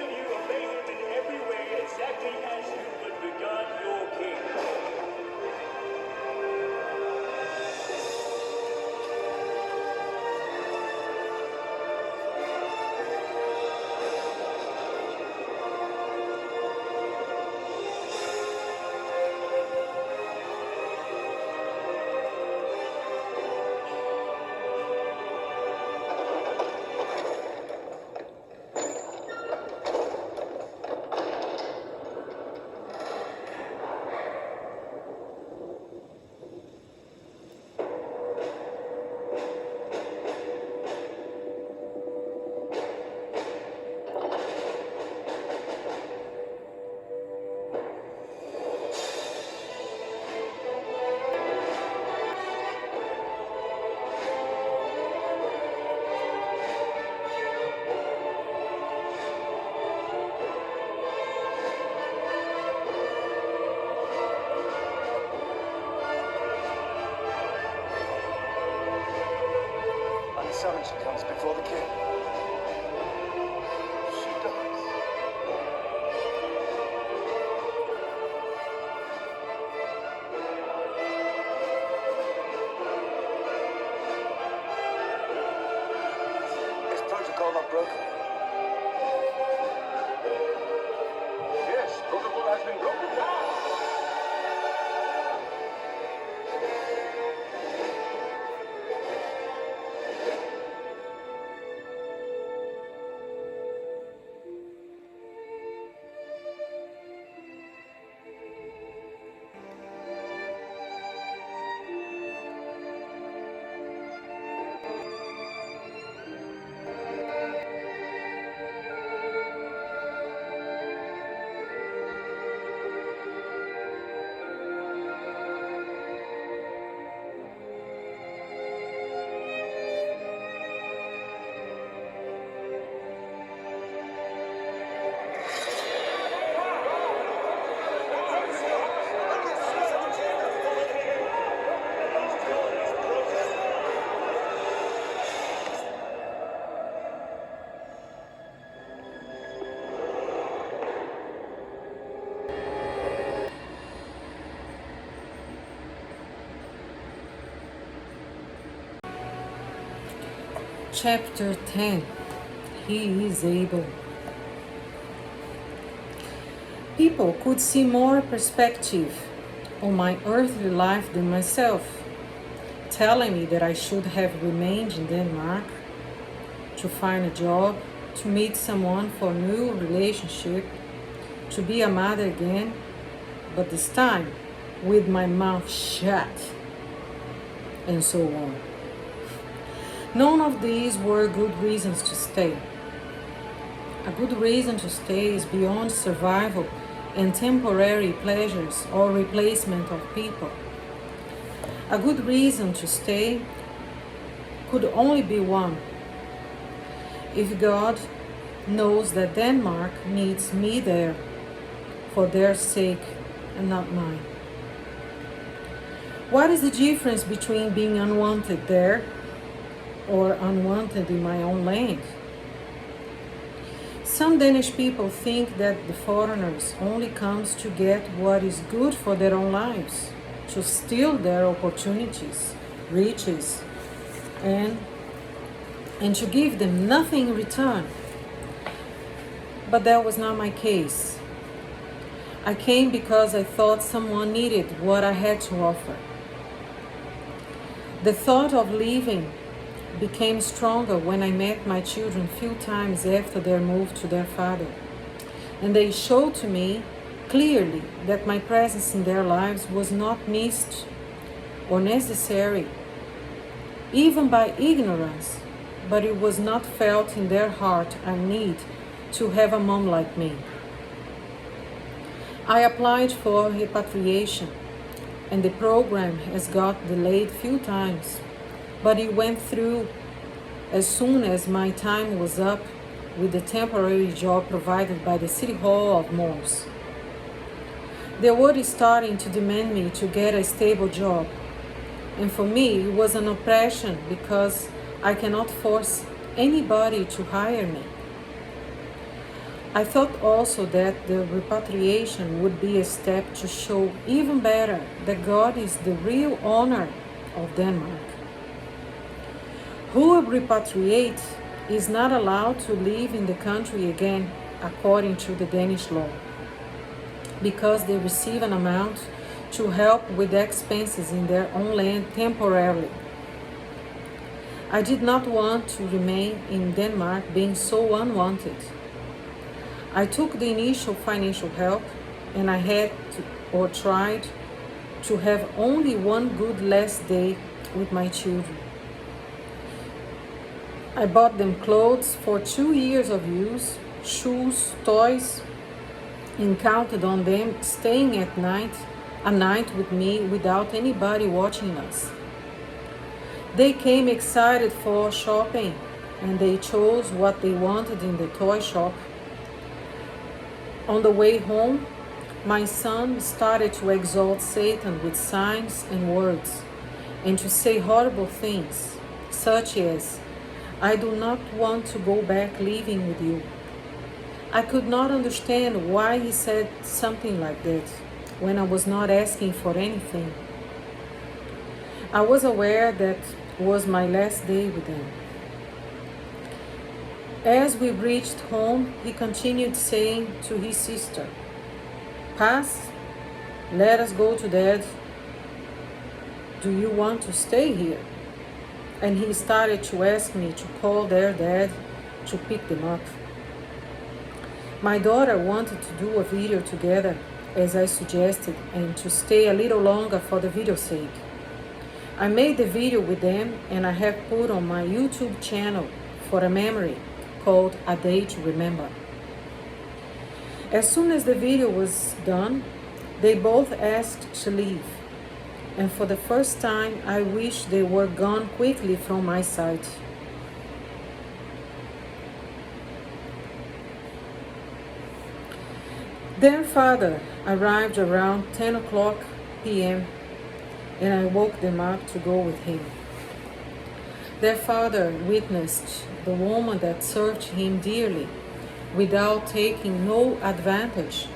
of you obey him in every way, exactly as you would regard your king. Son, she comes before the king. She does. Is protocol not broken? Yes, protocol has been broken. Chapter 10. He is able. People could see more perspective on my earthly life than myself, telling me that I should have remained in Denmark to find a job, to meet someone for a new relationship, to be a mother again, but this time with my mouth shut, and so on. None of these were good reasons to stay. A good reason to stay is beyond survival and temporary pleasures or replacement of people. A good reason to stay could only be one. If God knows that Denmark needs me there for their sake and not mine. What is the difference between being unwanted there or unwanted in my own land? Some Danish people think that the foreigners only comes to get what is good for their own lives, to steal their opportunities, riches, and to give them nothing in return. But that was not my case. I came because I thought someone needed what I had to offer. The thought of leaving became stronger when I met my children few times after their move to their father. And they showed to me clearly that my presence in their lives was not missed or necessary, even by ignorance, but it was not felt in their heart a need to have a mom like me. I applied for repatriation, and the program has got delayed few times, but it went through as soon as my time was up with the temporary job provided by the City Hall of Mons. The world is starting to demand me to get a stable job, and for me it was an oppression because I cannot force anybody to hire me. I thought also that the repatriation would be a step to show even better that God is the real owner of Denmark. Who repatriates is not allowed to live in the country again according to the Danish law, because they receive an amount to help with the expenses in their own land temporarily. I did not want to remain in Denmark being so unwanted. I took the initial financial help, and I had to, or tried to have only one good last day with my children. I bought them clothes for 2 years of use, shoes, toys, and counted on them staying a night with me without anybody watching us. They came excited for shopping, and they chose what they wanted in the toy shop. On the way home, my son started to exalt Satan with signs and words, and to say horrible things, such as, "I do not want to go back living with you." I could not understand why he said something like that when I was not asking for anything. I was aware that was my last day with them. As we reached home, he continued saying to his sister, "Paz, let us go to Dad. Do you want to stay here?" And he started to ask me to call their dad to pick them up. My daughter wanted to do a video together, as I suggested, and to stay a little longer for the video's sake. I made the video with them, and I have put on my YouTube channel for a memory called A Day to Remember. As soon as the video was done, they both asked to leave. And for the first time, I wish they were gone quickly from my sight. Their father arrived around 10 o'clock p.m. and I woke them up to go with him. Their father witnessed the woman that served him dearly without taking no advantage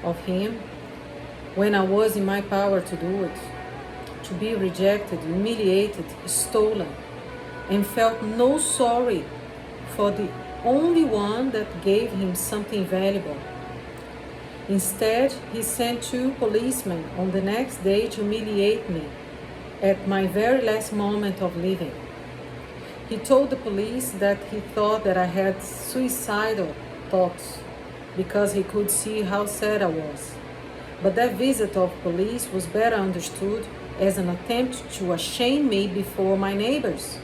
of him when I was in my power to do it, to be rejected, humiliated, stolen, and felt no sorry for the only one that gave him something valuable. Instead, he sent 2 policemen on the next day to humiliate me at my very last moment of living. He told the police that he thought that I had suicidal thoughts because he could see how sad I was. But that visit of police was better understood as an attempt to shame me before my neighbors,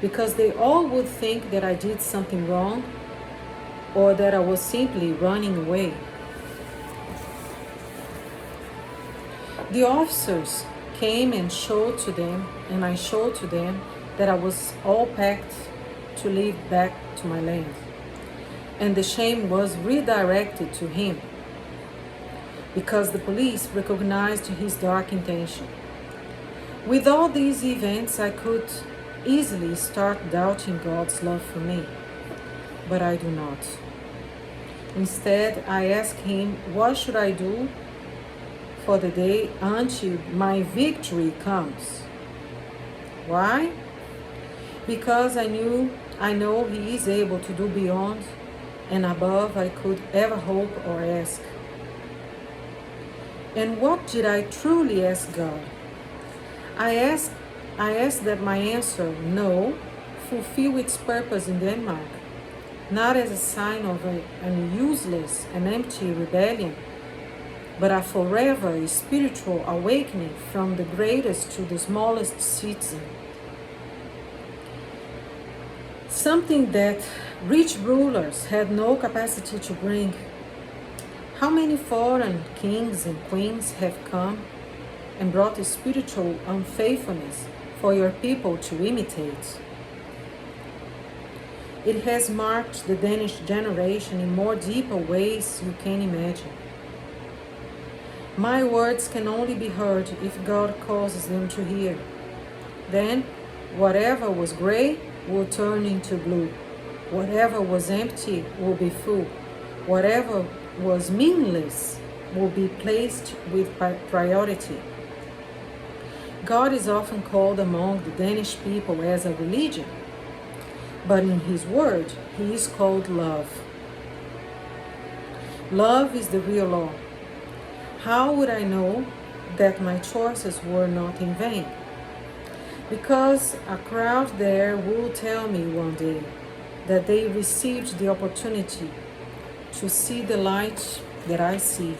because they all would think that I did something wrong or that I was simply running away. The officers came and showed to them, and I showed to them that I was all packed to leave back to my land. And the shame was redirected to him, because the police recognized his dark intention. With all these events, I could easily start doubting God's love for me, but I do not. Instead, I ask him, what should I do for the day until my victory comes? Why? Because I know he is able to do beyond and above I could ever hope or ask. And what did I truly ask God? I asked that my answer, no, fulfill its purpose in Denmark, not as a sign of an useless and empty rebellion, but a forever spiritual awakening from the greatest to the smallest citizen. Something that rich rulers had no capacity to bring. How many foreign kings and queens have come and brought a spiritual unfaithfulness for your people to imitate? It has marked the Danish generation in more deeper ways you can imagine. My words can only be heard if God causes them to hear. Then, whatever was gray will turn into blue. Whatever was empty will be full. Whatever was meaningless will be placed with priority. God is often called among the Danish people as a religion, but in His Word, He is called love. Love is the real law. How would I know that my choices were not in vain? Because a crowd there will tell me one day that they received the opportunity to see the light that I see.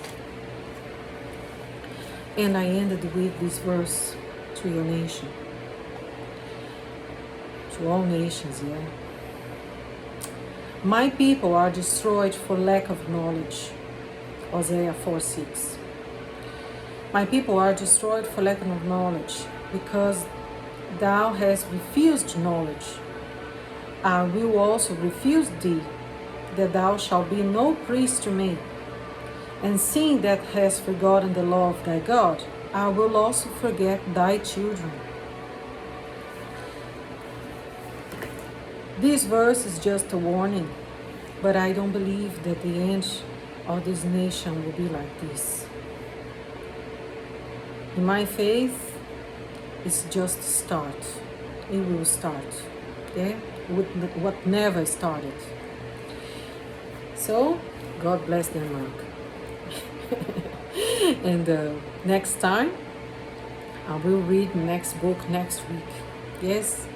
And I ended with this verse to your nation. To all nations, yeah. My people are destroyed for lack of knowledge. Hosea 4:6. My people are destroyed for lack of knowledge, because thou hast refused knowledge. I will also refuse thee, that thou shalt be no priest to me. And seeing that hast forgotten the law of thy God, I will also forget thy children. This verse is just a warning, but I don't believe that the end of this nation will be like this. In my faith, it's just a start. It will start, okay? With what never started. So, God bless Denmark. And next time, I will read the next book next week. Yes,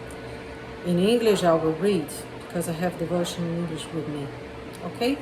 in English I will read, because I have the version in English with me. Okay?